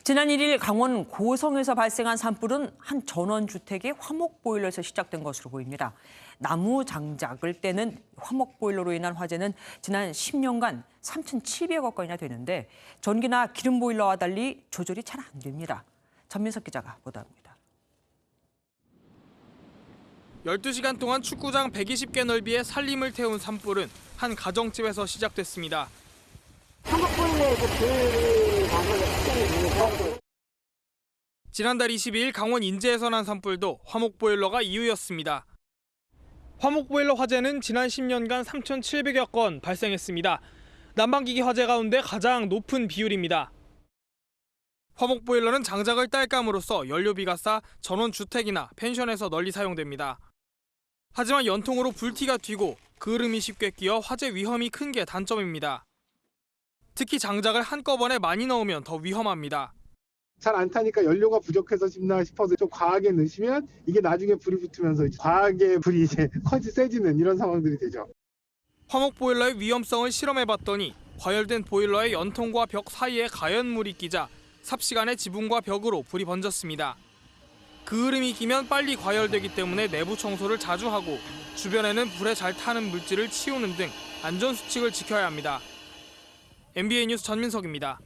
지난 1일 강원 고성에서 발생한 산불은 한 전원주택의 화목보일러에서 시작된 것으로 보입니다. 나무 장작을 떼는 화목보일러로 인한 화재는 지난 10년간 3,700억 건이나 되는데 전기나 기름보일러와 달리 조절이 잘 안 됩니다. 전민석 기자가 보도합니다. 12시간 동안 축구장 120개 넓이의 산림을 태운 산불은 한 가정집에서 시작됐습니다. 지난달 22일 강원 인제에서 난 산불도 화목보일러가 이유였습니다. 화목보일러 화재는 지난 10년간 3,700여 건 발생했습니다. 난방기기 화재 가운데 가장 높은 비율입니다. 화목보일러는 장작을 딸감으로써 연료비가 싸 전원주택이나 펜션에서 널리 사용됩니다. 하지만 연통으로 불티가 튀고 그을음이 쉽게 끼어 화재 위험이 큰 게 단점입니다. 특히 장작을 한꺼번에 많이 넣으면 더 위험합니다. 잘 안 타니까 연료가 부족해서 싶나 싶어서 좀 과하게 넣으시면 이게 나중에 불이 붙으면서 과하게 불이 이제 세지는 이런 상황들이 되죠. 화목보일러의 위험성을 실험해봤더니 과열된 보일러의 연통과 벽 사이에 가연물이 끼자 삽시간에 지붕과 벽으로 불이 번졌습니다. 그을음이 끼면 빨리 과열되기 때문에 내부 청소를 자주 하고 주변에는 불에 잘 타는 물질을 치우는 등 안전수칙을 지켜야 합니다. MBN 뉴스 전민석입니다.